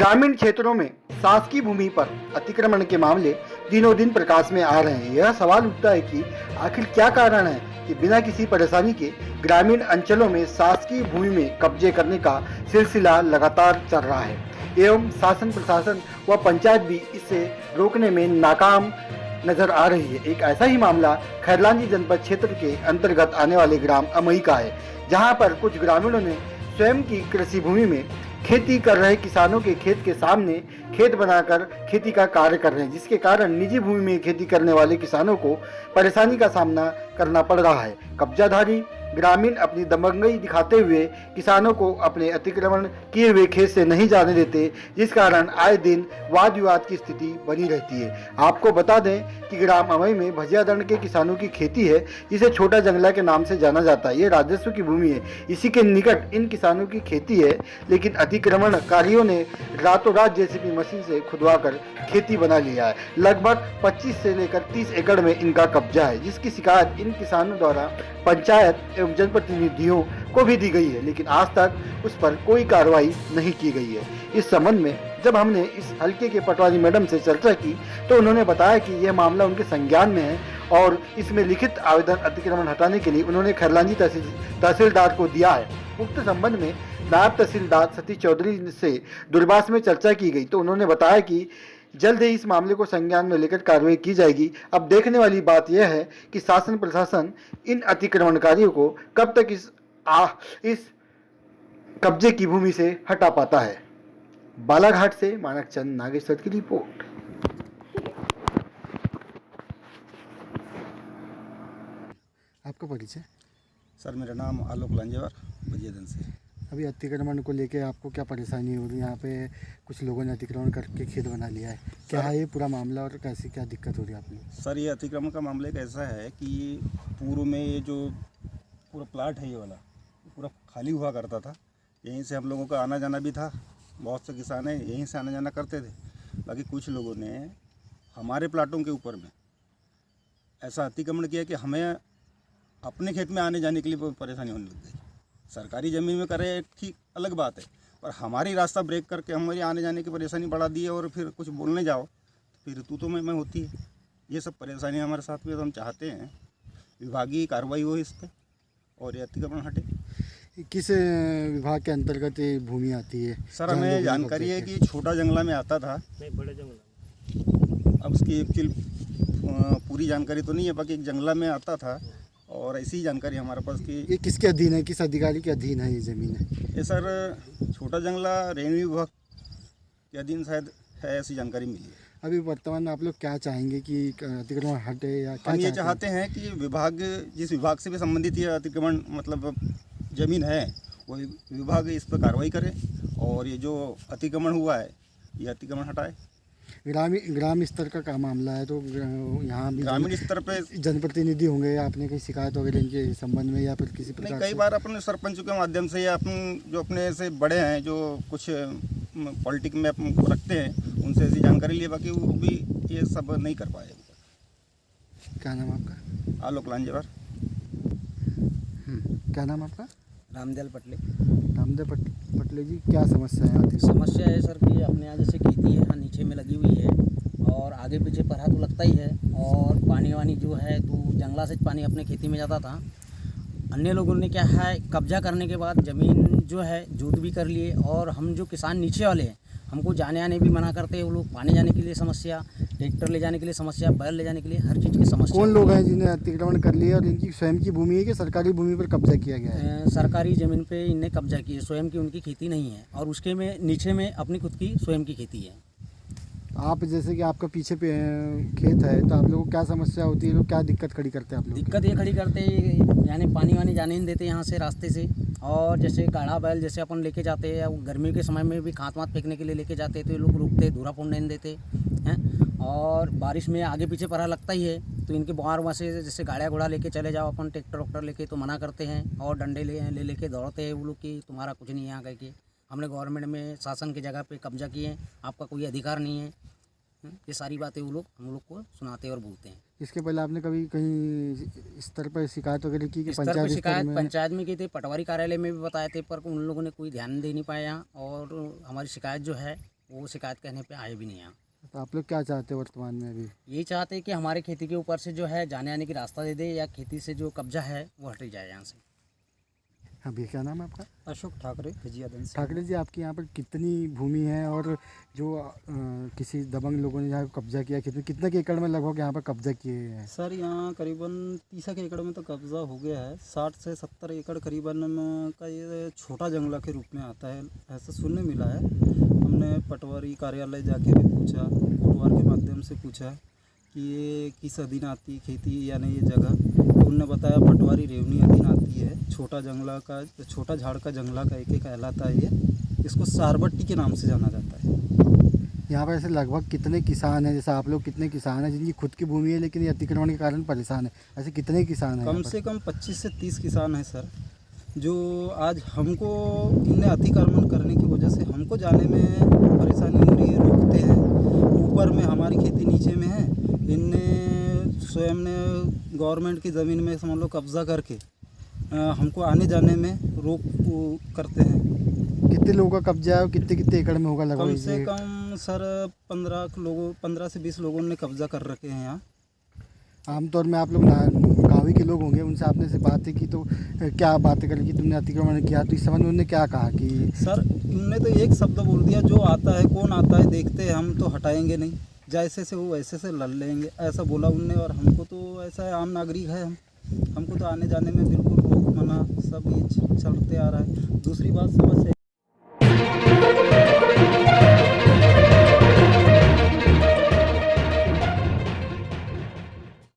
ग्रामीण क्षेत्रों में शासकीय भूमि पर अतिक्रमण के मामले दिनों दिन प्रकाश में आ रहे हैं। यह सवाल उठता है कि आखिर क्या कारण है कि बिना किसी परेशानी के ग्रामीण अंचलों में शासकीय भूमि में कब्जे करने का सिलसिला लगातार चल रहा है एवं शासन प्रशासन व पंचायत भी इसे रोकने में नाकाम नजर आ रही है। एक ऐसा ही मामला खैरलांजी जनपद क्षेत्र के अंतर्गत आने वाले ग्राम अमई का है, जहां पर कुछ ग्रामीणों ने स्वयं की कृषि भूमि में खेती कर रहे किसानों के खेत के सामने खेत बनाकर खेती का कार्य कर रहे हैं, जिसके कारण निजी भूमि में खेती करने वाले किसानों को परेशानी का सामना करना पड़ रहा है। कब्जाधारी ग्रामीण अपनी दबंगई दिखाते हुए किसानों को अपने अतिक्रमण किए हुए खेत से नहीं जाने देते, जिस कारण आए दिन वाद विवाद की स्थिति बनी रहती है। आपको बता दें कि ग्राम अमई में भजिया दंड के किसानों की खेती है, जिसे छोटा जंगला के नाम से जाना जाता है। ये राजस्व की भूमि है, इसी के निकट इन किसानों की खेती है, लेकिन अतिक्रमणकारियों ने रातों रात जेसीबी मशीन से खुदवाकर खेती बना लिया है। लगभग 25 से लेकर 30 एकड़ में इनका कब्जा है, जिसकी शिकायत इन किसानों द्वारा पंचायत एवं जनप्रतिनिधियों को भी दी गई है, लेकिन आज तक उस पर कोई कार्रवाई नहीं की गई है। इस संबंध में जब हमने इस हल्के के पटवारी मैडम से चर्चा की तो उन्होंने बताया कि यह मामला उनके संज्ञान में है और इसमें लिखित आवेदन अतिक्रमण हटाने के लिए उन्होंने खैरलांजी तहसीलदार को दिया है। उक्त संबंध में नायब तहसीलदार सतीश चौधरी से दूरभाष में चर्चा की गई तो उन्होंने बताया कि जल्द ही इस मामले को संज्ञान में लेकर कार्रवाई की जाएगी। अब देखने वाली बात यह है कि शासन प्रशासन इन अतिक्रमणकारियों को कब तक इस कब्जे की भूमि से हटा पाता है। बालाघाट से मानक चंद नागेश्वर की रिपोर्ट। आपका परिचय? सर, मेरा नाम आलोक लांजेवार, बजियादन से। अभी अतिक्रमण को लेके आपको क्या परेशानी हो रही है? यहाँ पे कुछ लोगों ने अतिक्रमण करके खेत बना लिया है, क्या है ये पूरा मामला और कैसी क्या दिक्कत हो रही है आपने? सर, ये अतिक्रमण का मामला एक ऐसा है कि पूर्व में ये जो पूरा प्लाट है ये वाला पूरा खाली हुआ करता था। यहीं से हम लोगों का आना जाना भी था, बहुत से किसान हैं यहीं से आना जाना करते थे। बाकी कुछ लोगों ने हमारे प्लाटों के ऊपर में ऐसा अतिक्रमण किया कि हमें अपने खेत में आने जाने के लिए परेशानी होने लग गई। सरकारी ज़मीन में करे ठीक अलग बात है, पर हमारी रास्ता ब्रेक करके हमारी आने जाने की परेशानी बढ़ा दी है और फिर कुछ बोलने जाओ तो फिर तू मैं होती है। ये सब परेशानी हमारे साथ में, तो हम चाहते हैं विभागीय कार्रवाई हो इस पर और ये अतिक्रमण हटे। किस विभाग के अंतर्गत ये भूमि आती है? सर, हमें जानकारी है कि छोटा जंगला में आता था, नहीं बड़े जंगला। अब उसकी एक्चुअल पूरी जानकारी तो नहीं है, बाकी एक जंगला में आता था और ऐसी ही जानकारी हमारे पास कि ये किसके अधीन है, किस अधिकारी के अधीन है ये ज़मीन है? ये सर छोटा जंगला रेवेन्यू विभाग के अधीन शायद है, ऐसी जानकारी मिली है। अभी वर्तमान में आप लोग क्या चाहेंगे कि अतिक्रमण हटे या क्या? हम ये चाहते हैं कि विभाग जिस विभाग से भी संबंधित ये अतिक्रमण मतलब ज़मीन है वो विभाग इस पर कार्रवाई करे और ये जो अतिक्रमण हुआ है ये अतिक्रमण हटाए। ग्राम स्तर का मामला है तो यहाँ भी ग्रामीण स्तर पे जनप्रतिनिधि होंगे या आपने कहीं शिकायत वगैरह इनके संबंध में या फिर किसी प्रकार नहीं, कई बार अपने सरपंच के माध्यम से या अपन जो अपने से बड़े हैं जो कुछ पॉलिटिक्स में अपन रखते हैं उनसे ऐसी जानकारी लिए, बाकी वो भी ये सब नहीं कर पाए। क्या नाम आपका? आलोक लांजेवार। क्या नाम आपका? रामदेव पटले। रामदेव पटले जी, क्या समस्या है आती? समस्या है सर कि अपने यहाँ जैसे खेती है यहाँ नीचे में लगी हुई है और आगे पीछे पढ़ा तो लगता ही है और पानी वानी जो है तो जंगला से पानी अपने खेती में जाता था। अन्य लोगों ने क्या है कब्जा करने के बाद ज़मीन जो है जूत भी कर लिए और हम जो किसान नीचे वाले हैं हमको जाने आने भी मना करते हैं। वो लोग पानी जाने के लिए समस्या, ट्रैक्टर ले जाने के लिए समस्या, बैल ले जाने के लिए हर चीज़ की समस्या। कौन लोग हैं जिन्हें अतिक्रमण कर लिया और इनकी स्वयं की भूमि है कि सरकारी भूमि पर कब्जा किया गया है? सरकारी ज़मीन पे इनने कब्जा किया, स्वयं की उनकी खेती नहीं है और उसके में नीचे में अपनी खुद की स्वयं की खेती है। आप जैसे कि आपका पीछे पे खेत है तो आप लोगों को क्या समस्या होती है, लोग क्या दिक्कत खड़ी करते हैं आप लोग? दिक्कत ये खड़ी करते यानी पानी वानी जाने नहीं देते यहाँ से रास्ते से, और जैसे गाढ़ा बैल जैसे अपन लेके जाते हैं या गर्मी के समय में भी खाद वाद फेंकने के लिए लेके जाते हैं तो ये लोग रुकते, धूरा फोड़ने नहीं देते हैं। और बारिश में आगे पीछे पड़ा लगता ही है तो इनके बाहर वहाँ से जैसे गाड़िया घोड़ा लेके चले जाओ अपन ट्रैक्टर वक्टर लेके तो मना करते हैं और डंडे ले लेके दौड़ते हैं वो लोग कि तुम्हारा कुछ नहीं है यहाँ कह के। हमने गवर्नमेंट में शासन की जगह पे कब्जा किए हैं, आपका कोई अधिकार नहीं है। ये सारी बातें वो लोग हम लोग को सुनाते और बोलते हैं। इसके पहले आपने कभी कहीं स्तर पर शिकायत वगैरह की कि स्तर पर शिकायत पंचायत में की थी, पटवारी कार्यालय में भी बताए थे, पर उन लोगों ने कोई ध्यान दे नहीं पाया और हमारी शिकायत जो है वो शिकायत करने पे आए भी नहीं यहाँ। तो आप लोग क्या चाहते हो वर्तमान में अभी? यही चाहते हैं कि हमारे खेती के ऊपर से जो है जाने आने की रास्ता दे दे, या खेती से जो कब्जा है वो हट जाए यहाँ से। हाँ भैया, क्या नाम है आपका? अशोक ठाकरे खजियादन से। ठाकरे जी, आपकी यहाँ पर कितनी भूमि है और जो किसी दबंग लोगों ने यहाँ कब्जा किया, कितने के एकड़ में लगभग यहाँ पर कब्जा किए हैं? सर यहाँ करीबन 30 के एकड़ में तो कब्जा हो गया है। 60 से 70 एकड़ करीबन का ये छोटा जंगला के रूप में आता है, ऐसा सुनने मिला है। हमने पटवारी कार्यालय जाके भी पूछा, कोटवार के माध्यम से पूछा कि ये किस अधीन आती खेती यानी ये जगह, तो उनने बताया पटवारी रेवनी अधीन आती है। छोटा जंगला का, छोटा झाड़ का जंगला का एक कहलाता है ये। इसको सारबट्टी के नाम से जाना जाता है। यहाँ पर ऐसे लगभग कितने किसान हैं, जैसे आप लोग कितने किसान हैं जिनकी खुद की भूमि है लेकिन ये अतिक्रमण के कारण परेशान है? ऐसे कितने किसान हैं? कम से कम 25 से 30 किसान हैं सर, जो आज हमको इनने अतिक्रमण करने की वजह से हमको जाने में परेशानी हो रही है, रोकते हैं। ऊपर में हमारी खेती नीचे में है, इनने स्वयं ने गवर्नमेंट की ज़मीन में समझ लो कब्ज़ा करके हमको आने जाने में रोक करते हैं। कितने लोगों का कब्जा है और कितने कितने एकड़ में होगा लगभग? कम से कम सर 15 से 20 लोगों ने कब्ज़ा कर रखे हैं यहाँ। आमतौर में आप लोग गाँव के लोग होंगे, उनसे आपने से बातें की तो क्या बातें करी कि तुमने अतिक्रमण किया, तो इस संबंध में उन्होंने क्या कहा कि? सर उनने तो एक शब्द बोल दिया, जो आता है कौन आता है देखते हैं, हम तो हटाएंगे नहीं, जैसे से वो वैसे से लड़ लेंगे, ऐसा बोला उनने। और हमको तो ऐसा है, आम नागरिक है हमको तो आने जाने में बिल्कुल रोक मना सब ये चलते आ रहा है। दूसरी बात समस्या